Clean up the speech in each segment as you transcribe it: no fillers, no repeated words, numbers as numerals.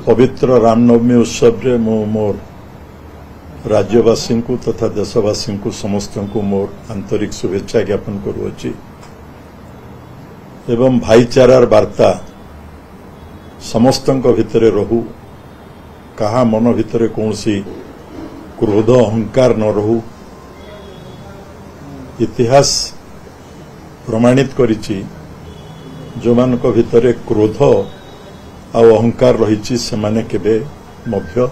पवित्र रामनवमी उत्सव रे मोर राज्यवासी को तथा देशवासी को समस्त को मोर आंतरिक शुभेच्छा ज्ञापन करुच्ची एवं भाईचारार वार्ता समस्त भितर रहू कहा मन भितर कौन क्रोध अहंकार न रहू इतिहास प्रमाणित करिछि जो मान भितर क्रोध आ अहंकार रही से माने केबे मध्य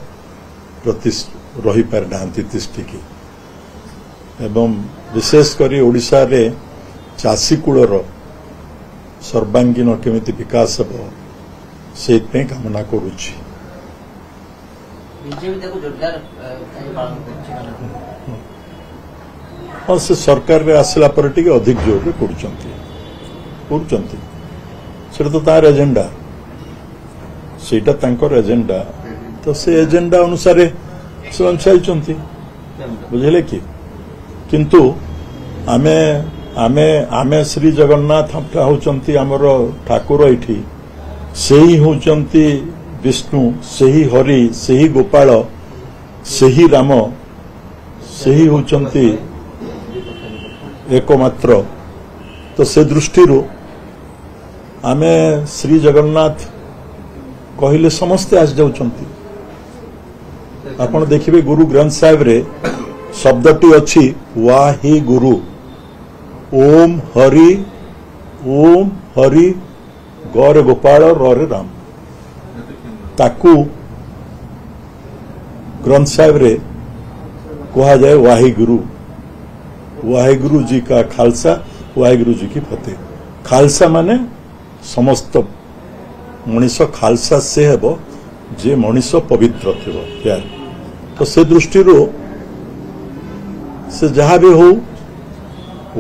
रही पार नांती तिष्ठिकी एवं विशेषकर ओडिशा रे चाषी कूलर सर्वांगीन केमिति विकास हो से कामना करुछि। हाँ से सरकार रे आसला पर टिके अधिक जोर रे करुचंती सेटा तो तार एजेंडा सेटा तांकर एजेंडा तो से एजेंडा अनुसार से चलचंती बुझले कि किंतु आमे आमे आमे श्री जगन्नाथ होचंती हमर ठाकुर एठी सेही होचंती विष्णु सेही हरि सेही गोपाल सेही राम सेही होचंती एकमात्र तो से दृष्टि आमे श्री जगन्नाथ कहले समस्ते आस जाउछंती आपण देखिबे गुरु ग्रंथ साहिब रे शब्दटी अछि वाही गुरु ओम हरि गौर गोपाल रे राम ताकू ग्रंथ साहिब रे कहा जाए वाहिगुरु जी का खालसा वाहिगुरु जी की फतेह। खालसा माने समस्त मनीष खालसा से हेबो जे मनीष पवित्र थिबो यार तो से दृष्टि से जहाँ भी हो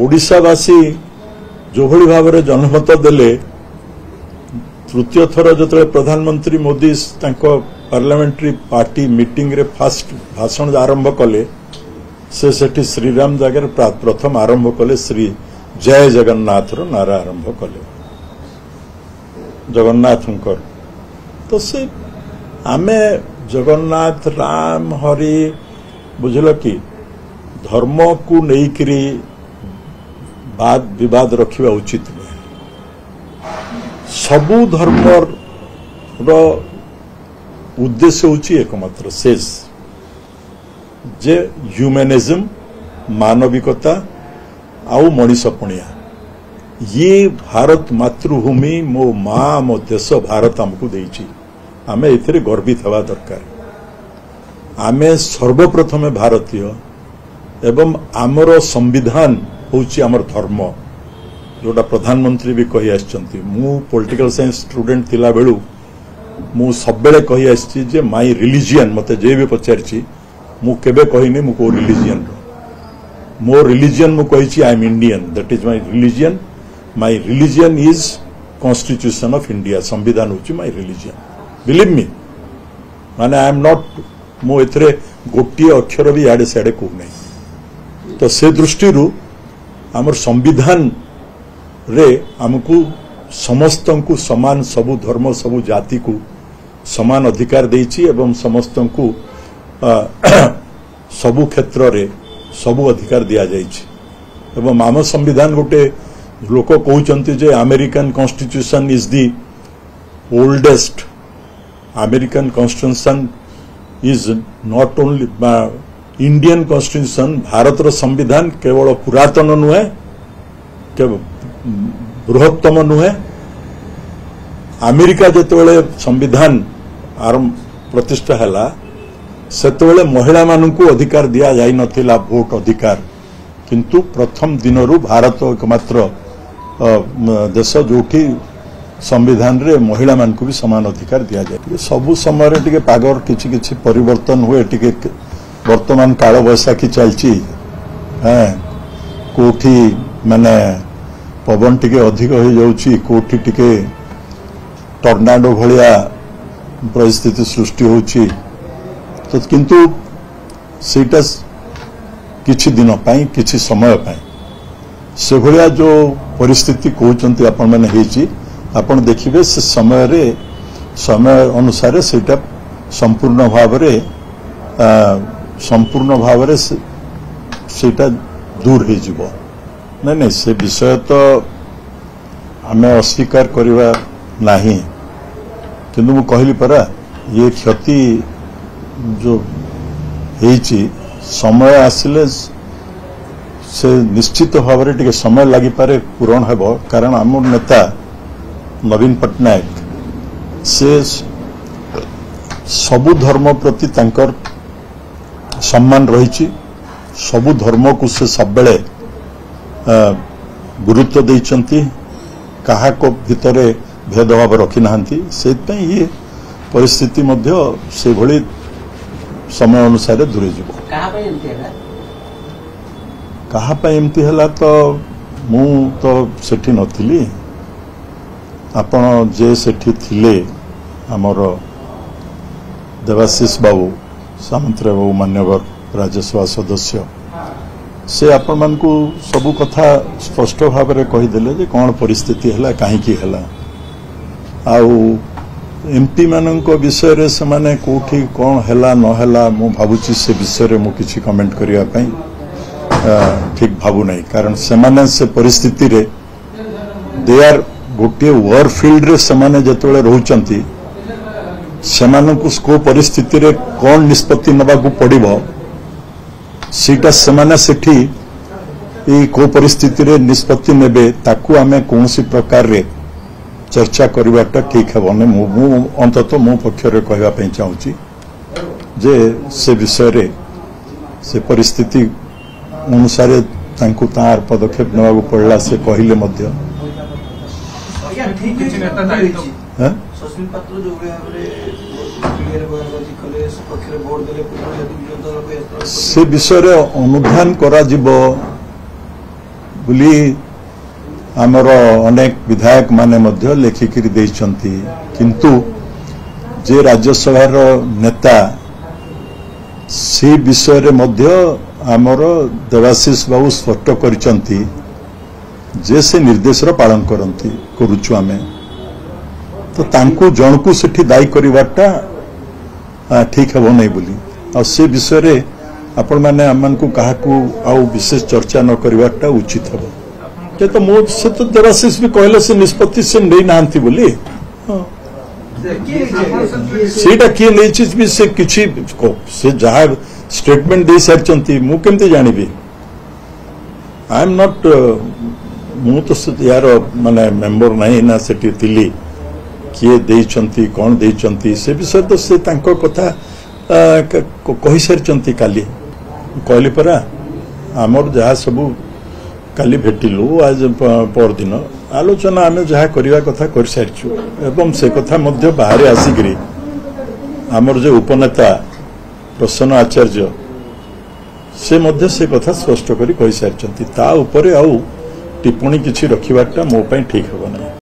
ओडिशावासी जो भली भाव में जनमत देले तृतीय थर जो प्रधानमंत्री मोदी पार्लियामेंट्री पार्टी मीटिंग रे फास्ट भाषण आरंभ कले से सेठी श्रीराम जगह प्रथम आरंभ कले श्री जय जगन्नाथ रो नारा आरंभ कले जगन्नाथ तो से आमे जगन्नाथ राम हरि बुझल कि धर्म को लेकरी वाद विवाद रखा उचित नुहे सबु धर्म उद्देश्य होची एकमात्र शेष जे ह्यूमैनिज्म मानविकता आउ मनीषपणिया ये भारत मातृभूमि मो माँ मो देश भारत आमको देइछि आमे एथिरे गर्वित हवा दरकार आमे सर्वप्रथमे भारतीय एवं आमर संविधान होची आमर धर्म जोटा प्रधानमंत्री भी कही आछंती मु पॉलिटिकल साइंस स्टूडेंट थिला बेलू मु सब बेले कही आछि जे माय रिलीजियन मते जे भी पचारछि मु केबे कहिनी मु को रिलीजियन मो रिलीजियन मु कहिछि I am Indian that is my religion is constitution of India संविधान होची माय रिलीजियन बिलीव मी माने आई एम नॉट मु एथरे गोटी अक्षर भी याडे साडे को नहीं तो से दृष्टि आमर संविधान रे हमको समस्त को समान सबु धर्म सबु जाति को समान अधिकार देइछि एवं समस्त को सबु क्षेत्र रे सबु अधिकार दिया जाइछि एवं आम संविधान गोटे लोक कहउचंती जे American constitution is the oldest American constitution is not only Indian constitution Bharat रो संविधान केवल पुरातन नुहे बृहत्तम नुहे अमेरिका जेतेबेले संविधान आरंभ प्रतिष्ठा हैला सेतेबेले महिला मानकू अधिकार दिया जाई नथिला वोट अधिकार किंतु प्रथम दिनरू भारत एकमात्र देश जोठी संविधान रे महिला मानकू भी समान अधिकार दिया जाए सबु समय रे टिके पागर किछि किछि परिवर्तन हुए टिके वर्तमान काल बैसाखी चलची कोठी माने पवन टिके अधिक हो जाउची कोठी टिके टर्नाडो भलिया परिस्थिति सृष्टि होची तो किंतु सेटा किछि दिन पाई किछि समय पाई से भलिया जो परिस्थिति कहउचंती आपण माने हेची आपण देखिबे से समय रे समय अनुसार सेटा संपूर्ण भाव सेटा दूर हो जीवो नहीं नहीं से विषय तो आमे अस्वीकार करवा नहीं किंतु मु कहली परा ये क्षति जो हेची समय आसिले से निश्चित भाव टे समय लगी पारे पूरण हेब कारण आम नेता नवीन पट्टनायक से सबु धर्म प्रति तांकर सम्मान रही सबु धर्म को से सब बेले गुरुत्व देइचंती कहा को भितरे भेदभाव रखी नाहंती से ये परिस्थिति मध्य से भली समय अनुसार दूरे जीवो कहा एमती है तो मु तो सेठी नथिली आपण जे सेठी थिले आमर देवाशीष बाबू सामंतराय बाबू मान्यवर राज्यसभा सदस्य से आपण मान को सबु कथा स्पष्ट भाव में कहीदेले जे कौन परिस्थिति है कहीं आउ एमपी मानक विषय रे से माने कोठी कौन है न है मु भावुची से विषय रे मु किछि कमेंट करिया पई ठीक भावु नहीं कारण से माने से परिस्थिति रे दे आर गोटे वार फील्ड रे से माने जतले रहउचंती से मानकु को परिस्थिति रे कौन निष्पत्ति नबा को पड़िबो सीटा सेमाने सेठी ए को परिस्थिति रे निष्पत्ति नेबे ताकू आमे कोनसी प्रकार रे चर्चा करवाटा ठीक है मु अंततः मो पक्ष रे कहवा पई चाहूची जे से विषय रे से परिस्थिति अनुसार तांकु तार पदक्षेप नेबा को पड़ला से कहिले मध्य से विषय रे अनुधान करा जिवो बुली आमर अनेक विधायक माने मध्य लेखिकी देइचंती किंतु जे राज्यसभा नेता से विषय रे मध्य आमर देवाशीष बाबू स्पष्ट करिचंती जे से निर्देश पालन करंती करूछु आमे तो तांकु जनकु सेठी दायी करिवाटा ठीक है नहीं बोली और से विषय रे आपण माने आमन को कहा को आउ विशेष चर्चा न करिवाटा उचित है तो मो से तो देवाशीष भी कहले से निष्पत्ति से नहीं नांती बोली सीटा किए नहीं चीज भी से किछि से जहाँ स्टेटमेंट दे सारचंती मु केमते जानिबी आई एम नॉट मु तो यार माने मेंबर नहीं ना सेठी थिली किए देइचंती कौन देइचंती से विषय तो से तांको कथा कहि सारचंती काली कहली परा आमर जहाँ सबू काली भेटिलु आज पर दिन आलोचना आमे जहाँ करवा कथा कर सारिछु एवं से कथा मध्य बाहर आसिकरी आमर जो उपनेता प्रसन्न आचार्य से मध्य से कथा स्पष्ट करी कहि सारिचंती ता ऊपर आउ टिप्पणी किछि रखिबाटा मो पई ठीक होबो नै।